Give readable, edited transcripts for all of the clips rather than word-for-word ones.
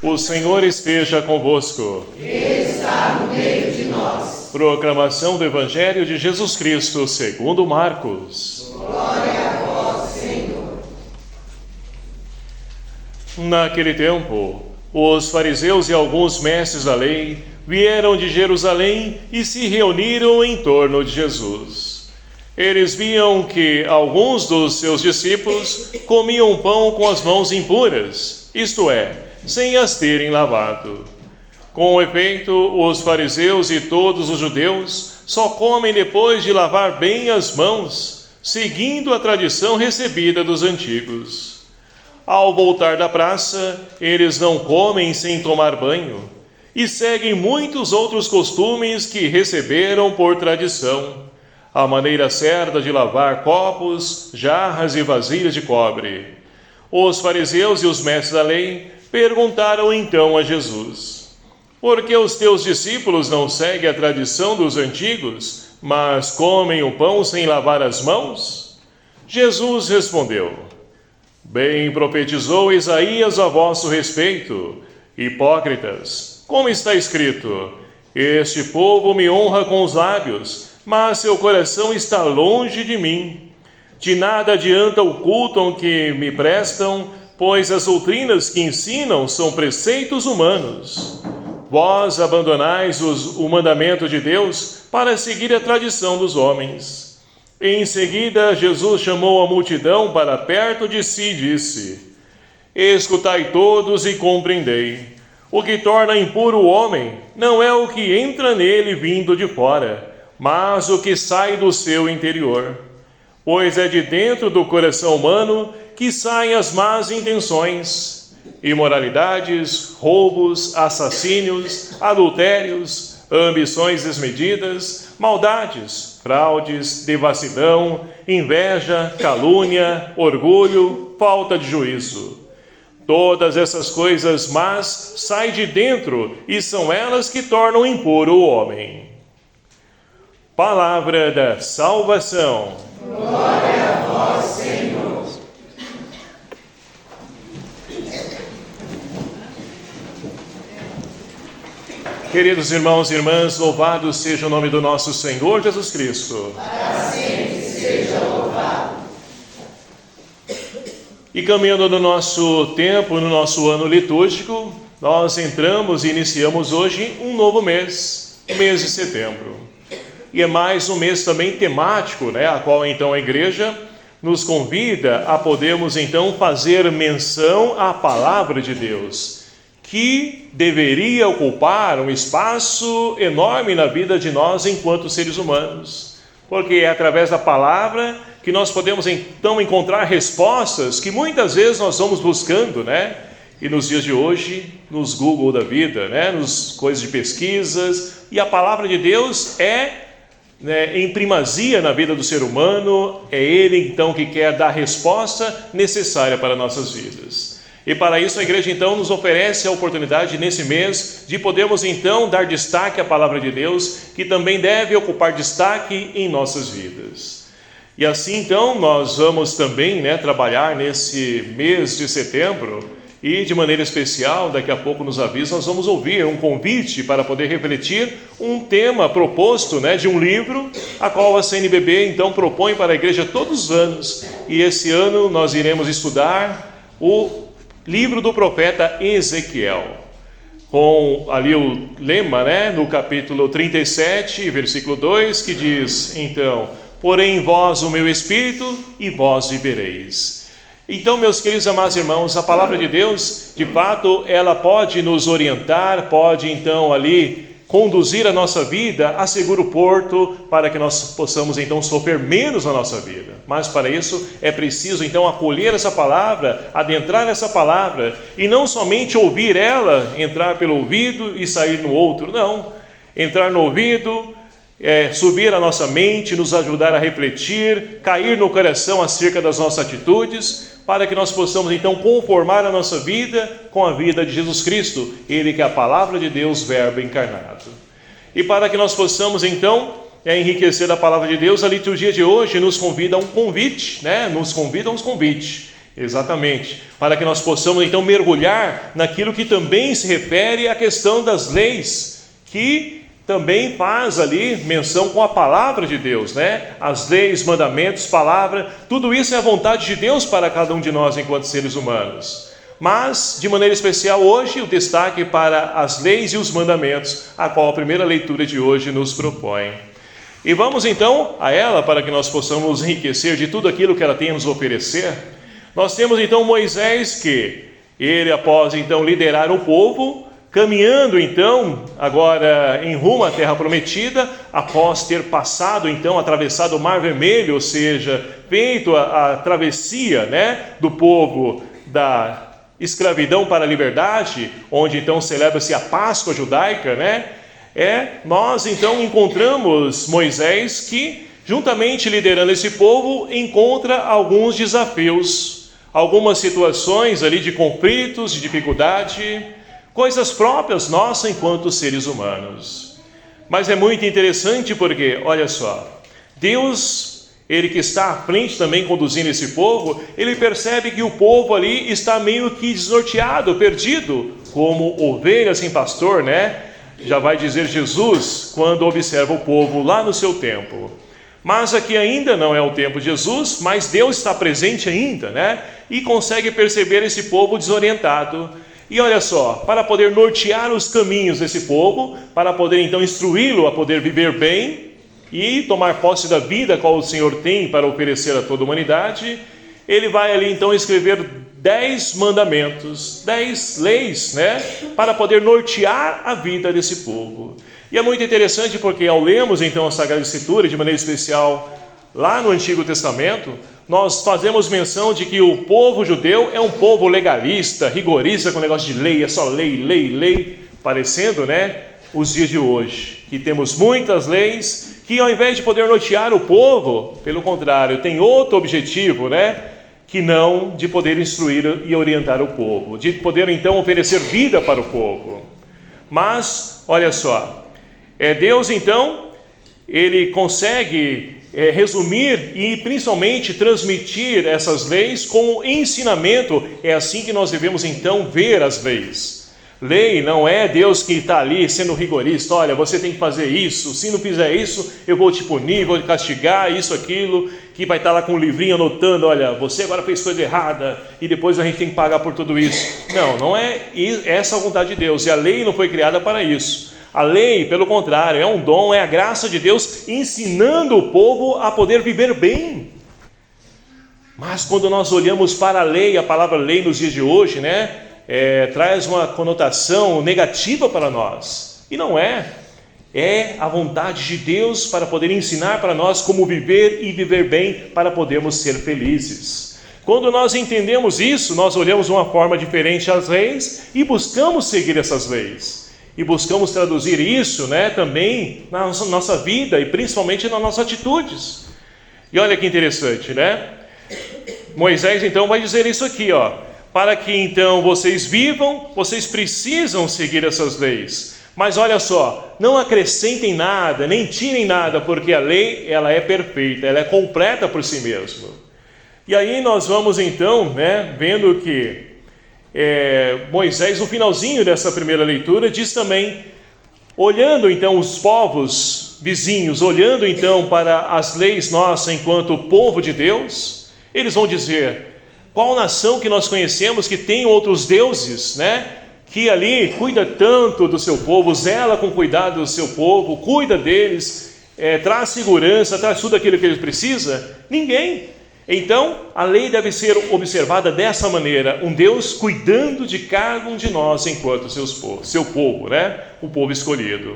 O Senhor esteja convosco. Ele está no meio de nós. Proclamação do Evangelho de Jesus Cristo segundo Marcos. Glória a vós, Senhor. Naquele tempo, os fariseus e alguns mestres da lei vieram de Jerusalém e se reuniram em torno de Jesus. Eles viam que alguns dos seus discípulos comiam pão com as mãos impuras, isto é, sem as terem lavado. Com efeito, os fariseus e todos os judeus só comem depois de lavar bem as mãos, seguindo a tradição recebida dos antigos. Ao voltar da praça, eles não comem sem tomar banho e seguem muitos outros costumes que receberam por tradição. A maneira certa de lavar copos, jarras e vasilhas de cobre. Os fariseus e os mestres da lei perguntaram então a Jesus: por que os teus discípulos não seguem a tradição dos antigos, mas comem o pão sem lavar as mãos? Jesus respondeu: bem profetizou Isaías a vosso respeito, hipócritas, como está escrito: este povo me honra com os lábios, mas seu coração está longe de mim. De nada adianta o culto que me prestam, pois as doutrinas que ensinam são preceitos humanos. Vós abandonais o mandamento de Deus para seguir a tradição dos homens. Em seguida, Jesus chamou a multidão para perto de si e disse: escutai todos e compreendei. O que torna impuro o homem não é o que entra nele vindo de fora, mas o que sai do seu interior. Pois é de dentro do coração humano que saem as más intenções, imoralidades, roubos, assassínios, adultérios, ambições desmedidas, maldades, fraudes, devassidão, inveja, calúnia, orgulho, falta de juízo. Todas essas coisas más saem de dentro e são elas que tornam impuro o homem. Palavra da salvação. Glória a vós, Senhor. Queridos irmãos e irmãs, louvado seja o nome do nosso Senhor Jesus Cristo. Para sempre seja louvado. E caminhando no nosso tempo, no nosso ano litúrgico, nós entramos e iniciamos hoje um novo mês, o mês de setembro. E é mais um mês também temático, a qual então a igreja nos convida a podermos então fazer menção à palavra de Deus, que deveria ocupar um espaço enorme na vida de nós enquanto seres humanos, porque é através da palavra que nós podemos então encontrar respostas que muitas vezes nós vamos buscando, E nos dias de hoje, nos Google da vida, nos coisas de pesquisas, e a palavra de Deus é em primazia na vida do ser humano, é Ele então que quer dar a resposta necessária para nossas vidas. E para isso a igreja então nos oferece a oportunidade nesse mês de podermos então dar destaque à palavra de Deus, que também deve ocupar destaque em nossas vidas. E assim então nós vamos também trabalhar nesse mês de setembro. E de maneira especial, daqui a pouco nos avisa, nós vamos ouvir um convite para poder refletir um tema proposto de um livro, a qual a CNBB então propõe para a igreja todos os anos. E esse ano nós iremos estudar o livro do profeta Ezequiel, com ali o lema, no capítulo 37, versículo 2, que diz então: porém em vós o meu espírito e vós vivereis. Então, meus queridos amados irmãos, a palavra de Deus, de fato, ela pode nos orientar, pode então ali conduzir a nossa vida a seguro porto, para que nós possamos então sofrer menos na nossa vida. Mas para isso é preciso então acolher essa palavra, adentrar nessa palavra, e não somente ouvir ela, entrar pelo ouvido e sair no outro, não. Entrar no ouvido, subir a nossa mente, nos ajudar a refletir, cair no coração acerca das nossas atitudes, para que nós possamos então conformar a nossa vida com a vida de Jesus Cristo, Ele que é a palavra de Deus, verbo encarnado. E para que nós possamos então enriquecer a palavra de Deus, a liturgia de hoje nos convida a um convite, nos convida a um convite. Exatamente, para que nós possamos então mergulhar naquilo que também se refere à questão das leis, que também faz ali menção com a palavra de Deus, né? As leis, mandamentos, palavra, tudo isso é a vontade de Deus para cada um de nós enquanto seres humanos. Mas, de maneira especial hoje, o destaque para as leis e os mandamentos, a qual a primeira leitura de hoje nos propõe. E vamos então a ela para que nós possamos nos enriquecer de tudo aquilo que ela tem a nos oferecer. Nós temos então Moisés que, ele após então liderar o povo, caminhando então agora em rumo à terra prometida, após ter passado então, atravessado o Mar Vermelho, ou seja, feito a travessia, né, do povo da escravidão para a liberdade, onde então celebra-se a Páscoa judaica, né? Nós então encontramos Moisés que, juntamente liderando esse povo, encontra alguns desafios, algumas situações ali de conflitos, de dificuldade, coisas próprias nossas enquanto seres humanos. Mas é muito interessante porque, olha só, Deus, ele que está à frente também conduzindo esse povo, ele percebe que o povo ali está meio que desnorteado, perdido, como ovelha sem pastor, né? Já vai dizer Jesus quando observa o povo lá no seu tempo. Mas aqui ainda não é o tempo de Jesus, mas Deus está presente ainda, né? E consegue perceber esse povo desorientado. E olha só, para poder nortear os caminhos desse povo, para poder então instruí-lo a poder viver bem e tomar posse da vida qual o Senhor tem para oferecer a toda a humanidade, ele vai ali então escrever 10 mandamentos, 10 leis, né? Para poder nortear a vida desse povo. E é muito interessante porque ao lermos então a Sagrada Escritura, de maneira especial lá no Antigo Testamento, nós fazemos menção de que o povo judeu é um povo legalista, rigorista com o negócio de lei, é só lei, lei, lei, parecendo, né, os dias de hoje, que temos muitas leis que ao invés de poder nortear o povo, pelo contrário, tem outro objetivo, né, que não de poder instruir e orientar o povo, de poder então oferecer vida para o povo. Mas, olha só, Deus então, ele consegue resumir e principalmente transmitir essas leis como ensinamento. É assim que nós devemos então ver as leis. Lei não é Deus que está ali sendo rigorista, olha, você tem que fazer isso, se não fizer isso, eu vou te punir, vou te castigar, isso, aquilo, que vai estar lá com um livrinho anotando, olha, você agora fez coisa errada, e depois a gente tem que pagar por tudo isso. Não é essa a vontade de Deus, e a lei não foi criada para isso. A lei, pelo contrário, é um dom, é a graça de Deus ensinando o povo a poder viver bem. Mas quando nós olhamos para a lei, a palavra lei nos dias de hoje, né, traz uma conotação negativa para nós. E não é a vontade de Deus para poder ensinar para nós como viver e viver bem para podermos ser felizes. Quando nós entendemos isso, nós olhamos de uma forma diferente as leis e buscamos seguir essas leis. E buscamos traduzir isso, né, também na nossa vida e principalmente nas nossas atitudes. E olha que interessante, né? Moisés então vai dizer isso aqui, ó. Para que então vocês vivam, vocês precisam seguir essas leis. Mas olha só, não acrescentem nada, nem tirem nada, porque a lei, ela é perfeita, ela é completa por si mesma. E aí nós vamos então, né, vendo que Moisés, no finalzinho dessa primeira leitura, diz também, olhando então os povos vizinhos, olhando então para as leis nossas enquanto povo de Deus, eles vão dizer, qual nação que nós conhecemos que tem outros deuses, né? Que ali cuida tanto do seu povo, zela com cuidado do seu povo, cuida deles, traz segurança, traz tudo aquilo que eles precisam? Ninguém. Então, a lei deve ser observada dessa maneira, um Deus cuidando de cada um de nós enquanto seu povo, né? O povo escolhido.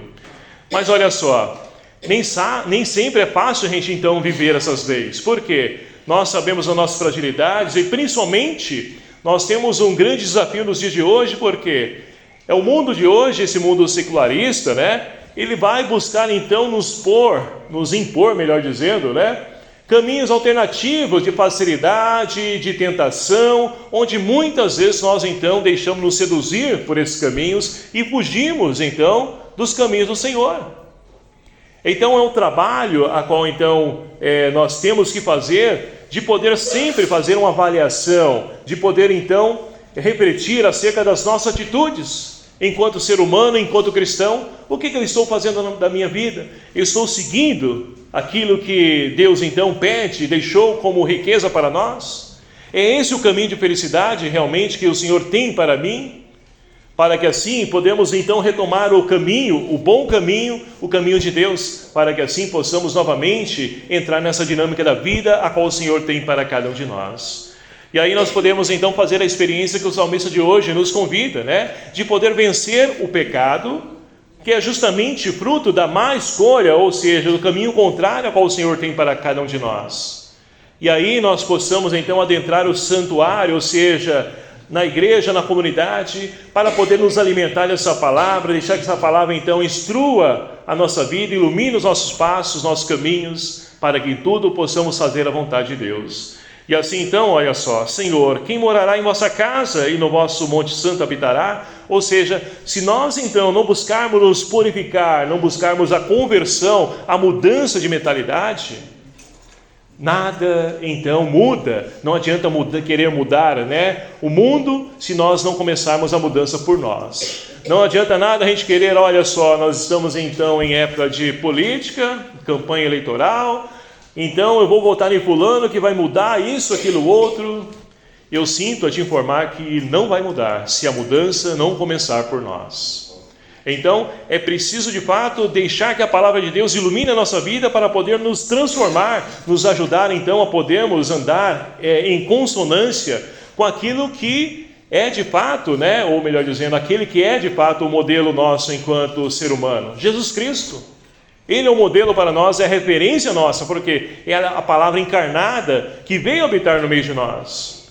Mas olha só, nem sempre é fácil a gente então viver essas leis. Por quê? Nós sabemos as nossas fragilidades e principalmente nós temos um grande desafio nos dias de hoje, porque o mundo de hoje, esse mundo secularista, né? Ele vai buscar então nos impor, melhor dizendo, né? Caminhos alternativos de facilidade, de tentação, onde muitas vezes nós então deixamos nos seduzir por esses caminhos e fugimos então dos caminhos do Senhor. Então é um trabalho a qual então nós temos que fazer de poder sempre fazer uma avaliação, de poder então refletir acerca das nossas atitudes, enquanto ser humano, enquanto cristão. O que eu estou fazendo da minha vida? Eu estou seguindo aquilo que Deus então pede, deixou como riqueza para nós? É esse o caminho de felicidade realmente que o Senhor tem para mim? Para que assim podemos então retomar o caminho, o bom caminho, o caminho de Deus, para que assim possamos novamente entrar nessa dinâmica da vida a qual o Senhor tem para cada um de nós. E aí nós podemos então fazer a experiência que o salmista de hoje nos convida, né? De poder vencer o pecado, que é justamente fruto da má escolha, ou seja, do caminho contrário ao qual o Senhor tem para cada um de nós. E aí nós possamos então adentrar o santuário, ou seja, na igreja, na comunidade, para poder nos alimentar dessa palavra, deixar que essa palavra então instrua a nossa vida, ilumine os nossos passos, nossos caminhos, para que em tudo possamos fazer a vontade de Deus. E assim então, olha só, Senhor, quem morará em vossa casa e no vosso monte santo habitará? Ou seja, se nós então não buscarmos nos purificar, não buscarmos a conversão, a mudança de mentalidade, nada então muda. Não adianta querer mudar, né, o mundo se nós não começarmos a mudança por nós. Não adianta nada a gente querer, olha só, nós estamos então em época de política, campanha eleitoral, então eu vou votar em fulano que vai mudar isso, aquilo, outro. Eu sinto a te informar que não vai mudar se a mudança não começar por nós. Então, é preciso de fato deixar que a palavra de Deus ilumine a nossa vida para poder nos transformar, nos ajudar então a podermos andar em consonância com aquilo que é de fato, né, ou melhor dizendo, aquele que é de fato o modelo nosso enquanto ser humano, Jesus Cristo. Ele é o modelo para nós, é a referência nossa, porque é a palavra encarnada que veio habitar no meio de nós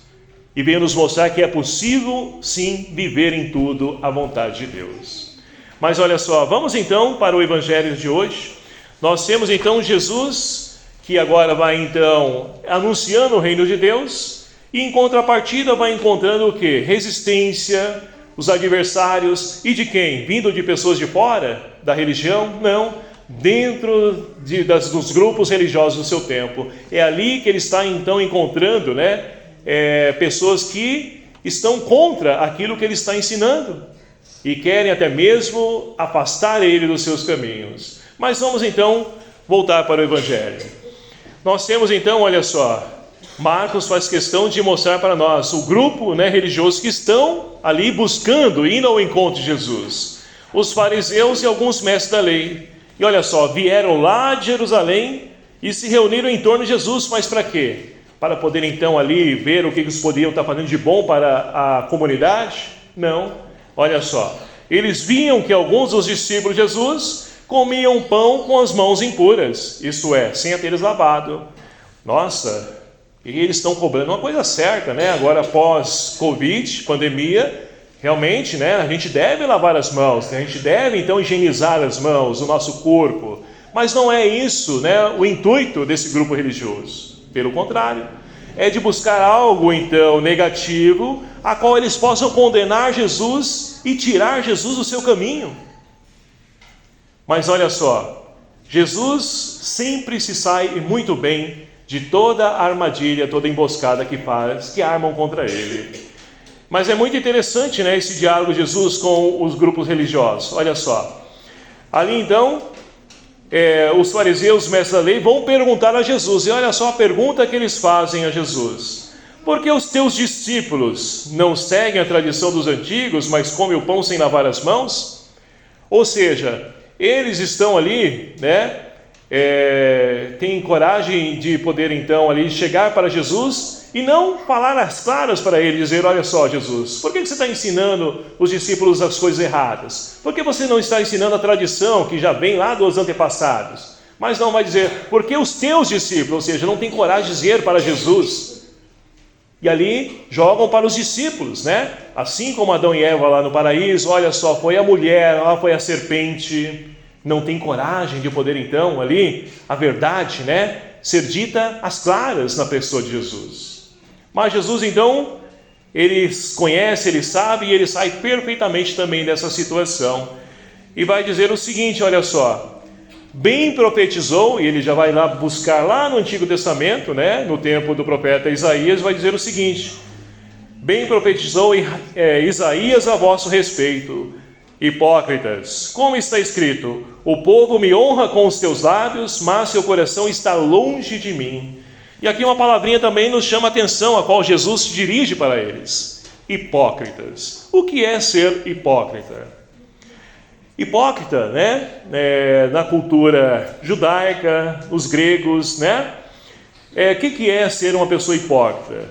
e veio nos mostrar que é possível sim viver em tudo a vontade de Deus. Mas olha só, vamos então para o evangelho de hoje. Nós temos então Jesus, que agora vai então anunciando o reino de Deus, e em contrapartida vai encontrando o quê? Resistência, os adversários, e de quem? Vindo de pessoas de fora da religião? Não, dentro dos grupos religiosos do seu tempo. É ali que ele está então encontrando, né, pessoas que estão contra aquilo que ele está ensinando e querem até mesmo afastar ele dos seus caminhos. Mas vamos então voltar para o evangelho. Nós temos então, olha só, Marcos faz questão de mostrar para nós o grupo, né, religioso que estão ali buscando, indo ao encontro de Jesus. Os fariseus e alguns mestres da lei. E olha só, vieram lá de Jerusalém e se reuniram em torno de Jesus, mas para quê? Para poder então ali ver o que eles podiam estar fazendo de bom para a comunidade? Não, olha só, eles viam que alguns dos discípulos de Jesus comiam pão com as mãos impuras, isto é, sem ter eles lavado. Nossa, e eles estão cobrando uma coisa certa, né? Agora pós-Covid, pandemia, realmente, né, a gente deve lavar as mãos, a gente deve então higienizar as mãos, o nosso corpo, mas não é isso, né, o intuito desse grupo religioso. Pelo contrário, é de buscar algo então negativo, a qual eles possam condenar Jesus e tirar Jesus do seu caminho. Mas olha só, Jesus sempre se sai muito bem de toda a armadilha, toda a emboscada que armam contra ele. Mas é muito interessante, né, esse diálogo de Jesus com os grupos religiosos. Olha só, ali então, os fariseus, os mestres da lei, vão perguntar a Jesus. E olha só a pergunta que eles fazem a Jesus: por que os teus discípulos não seguem a tradição dos antigos, mas comem o pão sem lavar as mãos? Ou seja, eles estão ali, né, têm coragem de poder então ali chegar para Jesus e não falar as claras para ele, dizer: olha só, Jesus, por que você está ensinando os discípulos as coisas erradas? Por que você não está ensinando a tradição que já vem lá dos antepassados? Mas não vai dizer, porque os teus discípulos, ou seja, não tem coragem de dizer para Jesus. E ali jogam para os discípulos, né? Assim como Adão e Eva lá no paraíso, olha só, foi a mulher, lá foi a serpente. Não tem coragem de poder então ali, a verdade, né, ser dita às claras na pessoa de Jesus. Mas Jesus então, ele conhece, ele sabe, e ele sai perfeitamente também dessa situação. E vai dizer o seguinte, olha só: bem profetizou, e ele já vai lá buscar lá no Antigo Testamento, né, no tempo do profeta Isaías, vai dizer o seguinte: bem profetizou Isaías a vosso respeito, hipócritas, como está escrito: o povo me honra com os teus lábios, mas seu coração está longe de mim. E aqui uma palavrinha também nos chama a atenção, a qual Jesus se dirige para eles: hipócritas. O que é ser hipócrita? Hipócrita, né? Na cultura judaica, os gregos, né? O que é ser uma pessoa hipócrita?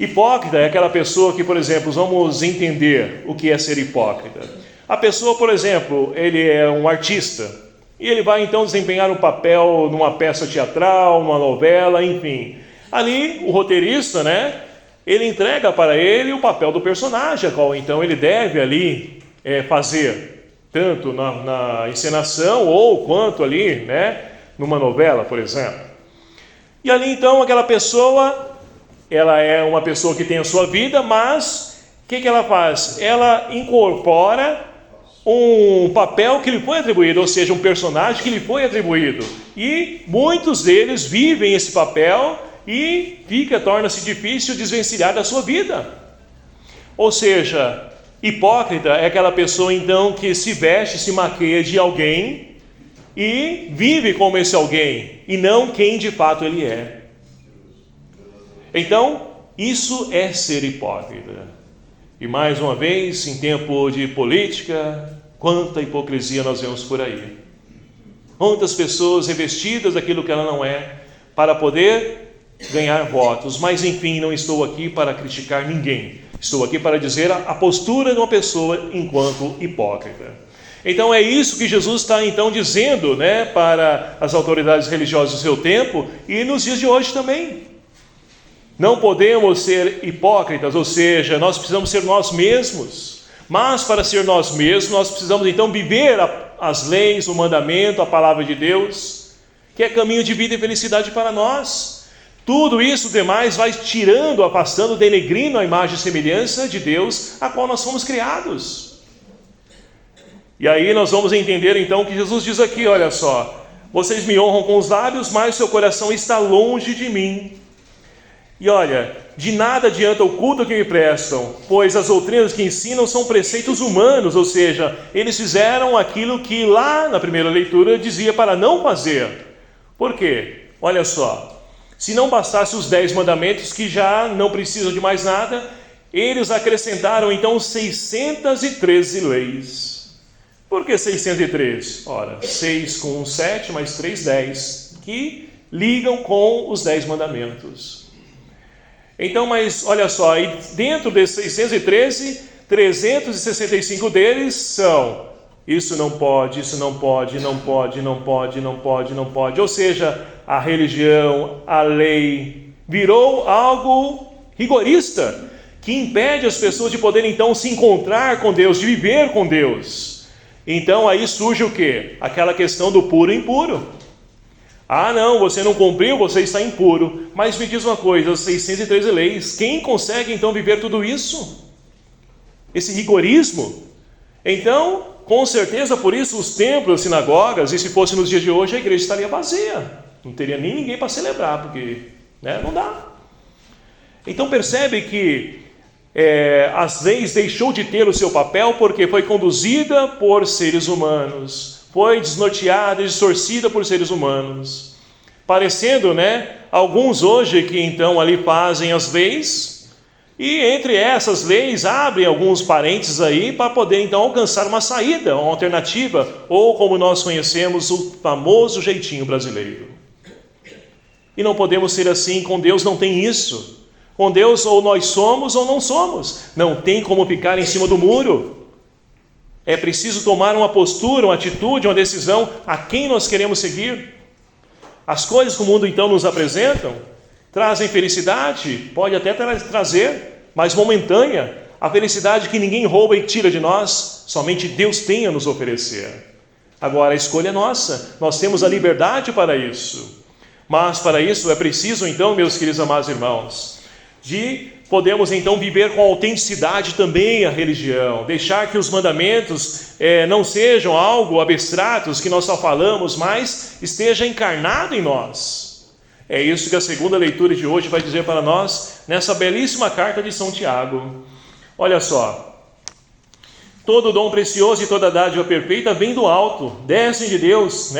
Hipócrita é aquela pessoa que, por exemplo, vamos entender o que é ser hipócrita. A pessoa, por exemplo, ele é um artista, e ele vai então desempenhar um papel numa peça teatral, numa novela, enfim. Ali, o roteirista, né, ele entrega para ele o papel do personagem, a qual então ele deve ali fazer, tanto na encenação ou quanto ali, né, numa novela, por exemplo. E ali então aquela pessoa, ela é uma pessoa que tem a sua vida, mas o que ela faz? Ela incorpora um papel que lhe foi atribuído, ou seja, um personagem que lhe foi atribuído. E muitos deles vivem esse papel e torna-se difícil desvencilhar da sua vida. Ou seja, hipócrita é aquela pessoa então que se veste, se maqueia de alguém e vive como esse alguém, e não quem de fato ele é. Então, isso é ser hipócrita. E mais uma vez, em tempo de política, quanta hipocrisia nós vemos por aí. Quantas pessoas revestidas daquilo que ela não é, para poder ganhar votos. Mas enfim, não estou aqui para criticar ninguém. Estou aqui para dizer a postura de uma pessoa enquanto hipócrita. Então é isso que Jesus está então dizendo, né, para as autoridades religiosas do seu tempo e nos dias de hoje também. Não podemos ser hipócritas, ou seja, nós precisamos ser nós mesmos. Mas para ser nós mesmos, nós precisamos então viver as leis, o mandamento, a palavra de Deus, que é caminho de vida e felicidade para nós. Tudo isso demais vai tirando, afastando, denegrindo a imagem e semelhança de Deus, a qual nós fomos criados. E aí nós vamos entender então que Jesus diz aqui, olha só: vocês me honram com os lábios, mas seu coração está longe de mim. E olha, de nada adianta o culto que me prestam, pois as doutrinas que ensinam são preceitos humanos, ou seja, eles fizeram aquilo que lá na primeira leitura dizia para não fazer. Por quê? Olha só, se não bastasse os 10 mandamentos, que já não precisam de mais nada, eles acrescentaram então 613 leis. Por que 613? Ora, 6 com 7 mais 3, 10, que ligam com os 10 mandamentos. Então, mas olha só, e dentro desses 613, 365 deles são: isso não pode, isso não pode, não pode, não pode, não pode, não pode. Ou seja, a religião, a lei, virou algo rigorista, que impede as pessoas de poderem então se encontrar com Deus, de viver com Deus. Então aí surge o quê? Aquela questão do puro e impuro. Ah não, você não cumpriu, você está impuro. Mas me diz uma coisa, 613 leis, quem consegue então viver tudo isso? Esse rigorismo? Então, com certeza por isso os templos, as sinagogas, e se fosse nos dias de hoje a igreja estaria vazia. Não teria nem ninguém para celebrar, porque não dá. Então percebe que as leis deixou de ter o seu papel porque foi conduzida por seres humanos. Foi desnorteada e distorcida por seres humanos, parecendo, alguns hoje que então ali fazem as leis, e entre essas leis abrem alguns parênteses aí para poder então alcançar uma saída, uma alternativa, ou como nós conhecemos, o famoso jeitinho brasileiro. E não podemos ser assim, com Deus não tem isso. Com Deus ou nós somos ou não somos, não tem como ficar em cima do muro. É preciso tomar uma postura, uma atitude, uma decisão a quem nós queremos seguir. As coisas que o mundo então nos apresentam trazem felicidade, pode até trazer, mas momentânea. A felicidade que ninguém rouba e tira de nós, somente Deus tem a nos oferecer. Agora a escolha é nossa, nós temos a liberdade para isso. Mas para isso é preciso então, meus queridos amados irmãos, de podemos então viver com autenticidade também a religião, deixar que os mandamentos não sejam algo abstratos que nós só falamos, mas esteja encarnado em nós. É isso que a segunda leitura de hoje vai dizer para nós nessa belíssima carta de São Tiago. Olha só: todo dom precioso e toda dádiva perfeita vem do alto, descem de Deus,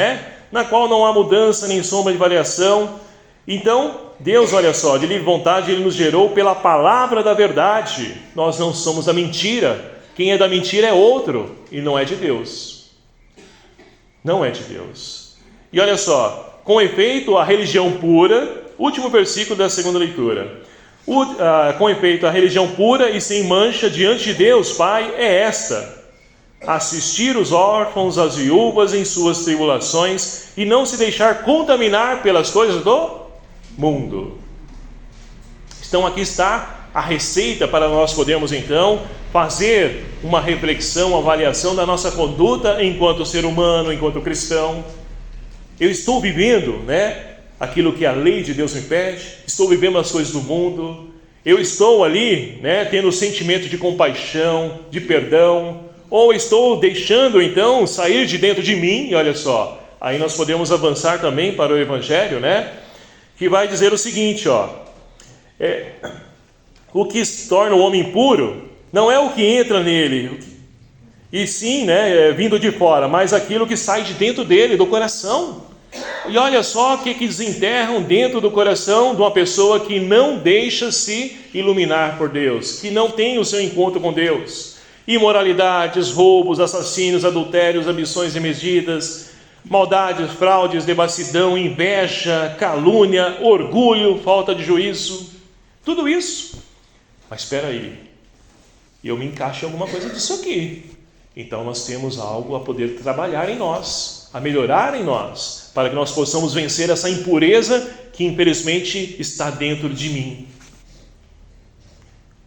na qual não há mudança nem sombra de variação. Então, Deus, olha só, de livre vontade, Ele nos gerou pela palavra da verdade. Nós não somos da mentira. Quem é da mentira é outro, e não é de Deus. Não é de Deus. E olha só: com efeito, a religião pura, último versículo da segunda leitura. Com efeito, a religião pura e sem mancha diante de Deus Pai é esta: assistir os órfãos, as viúvas em suas tribulações e não se deixar contaminar pelas coisas do mundo. Então aqui está a receita para nós podermos então fazer uma reflexão, uma avaliação da nossa conduta enquanto ser humano, enquanto cristão. Eu estou vivendo, aquilo que a lei de Deus me pede? Estou vivendo as coisas do mundo? Eu estou ali, tendo o sentimento de compaixão, de perdão? Ou estou deixando então sair de dentro de mim? E olha só, aí nós podemos avançar também para o Evangelho, que vai dizer o seguinte, o que se torna o homem puro não é o que entra nele, e sim, vindo de fora, mas aquilo que sai de dentro dele, do coração. E olha só o que desenterram dentro do coração de uma pessoa que não deixa se iluminar por Deus, que não tem o seu encontro com Deus: imoralidades, roubos, assassínios, adultérios, ambições desmedidas, maldades, fraudes, devassidão, inveja, calúnia, orgulho, falta de juízo. Tudo isso. Mas espera aí, eu me encaixo em alguma coisa disso aqui. Então nós temos algo a poder trabalhar em nós, a melhorar em nós, para que nós possamos vencer essa impureza que infelizmente está dentro de mim.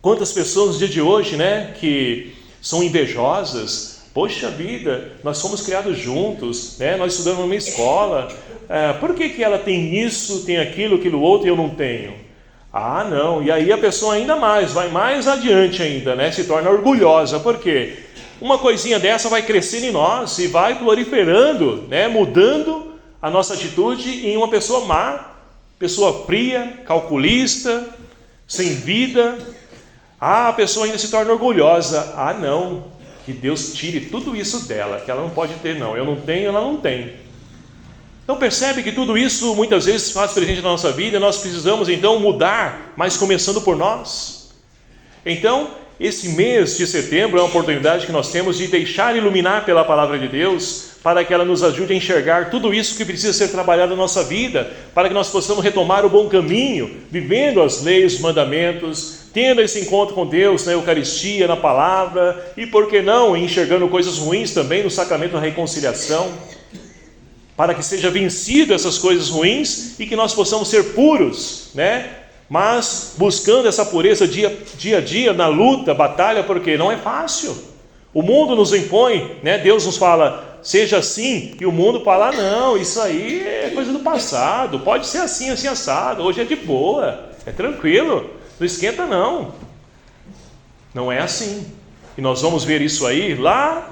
Quantas pessoas no dia de hoje, que são invejosas? Poxa vida, nós fomos criados juntos, nós estudamos numa escola, por que ela tem isso, tem aquilo outro e eu não tenho? Ah, não, e aí a pessoa ainda mais, vai mais adiante ainda, se torna orgulhosa. Por quê? Uma coisinha dessa vai crescendo em nós e vai proliferando, mudando a nossa atitude em uma pessoa má, pessoa fria, calculista, sem vida. A pessoa ainda se torna orgulhosa. Ah, não, que Deus tire tudo isso dela, que ela não pode ter, não. Eu não tenho, ela não tem. Então percebe que tudo isso muitas vezes faz presente na nossa vida, e nós precisamos então mudar, mas começando por nós. Então, esse mês de setembro é uma oportunidade que nós temos de deixar iluminar pela palavra de Deus, para que ela nos ajude a enxergar tudo isso que precisa ser trabalhado na nossa vida, para que nós possamos retomar o bom caminho, vivendo as leis, os mandamentos, tendo esse encontro com Deus na Eucaristia, na palavra, e por que não, enxergando coisas ruins também no sacramento da reconciliação, para que seja vencido essas coisas ruins e que nós possamos ser puros, mas buscando essa pureza dia a dia, na luta, batalha, porque não é fácil. O mundo nos impõe, Deus nos fala, seja assim, e o mundo fala, não, isso aí é coisa do passado, pode ser assim, assim assado, hoje é de boa, é tranquilo, não esquenta não. Não é assim. E nós vamos ver isso aí lá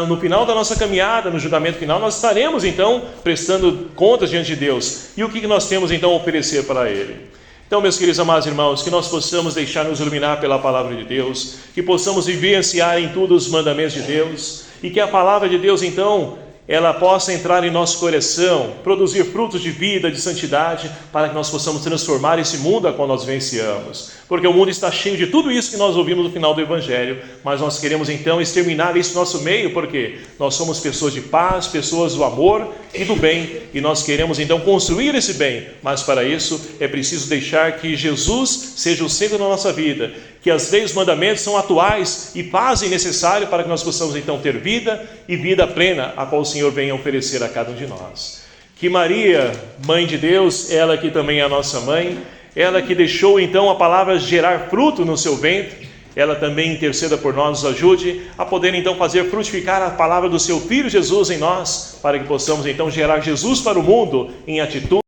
no final da nossa caminhada, no julgamento final, nós estaremos então prestando contas diante de Deus. E o que nós temos então a oferecer para Ele? Então, meus queridos amados irmãos, que nós possamos deixar nos iluminar pela palavra de Deus, que possamos vivenciar em tudo os mandamentos de Deus, e que a palavra de Deus então ela possa entrar em nosso coração, produzir frutos de vida, de santidade, para que nós possamos transformar esse mundo a qual nós vivenciamos. Porque o mundo está cheio de tudo isso que nós ouvimos no final do Evangelho, mas nós queremos então exterminar isso no nosso meio, porque nós somos pessoas de paz, pessoas do amor e do bem, e nós queremos então construir esse bem, mas para isso é preciso deixar que Jesus seja o centro da nossa vida, que as leis e os mandamentos são atuais e fazem necessário para que nós possamos então ter vida e vida plena, a qual o Senhor venha oferecer a cada um de nós. Que Maria, Mãe de Deus, ela que também é a nossa mãe, ela que deixou então a palavra gerar fruto no seu ventre, ela também interceda por nós, nos ajude a poder então fazer frutificar a palavra do seu Filho Jesus em nós, para que possamos então gerar Jesus para o mundo em atitude,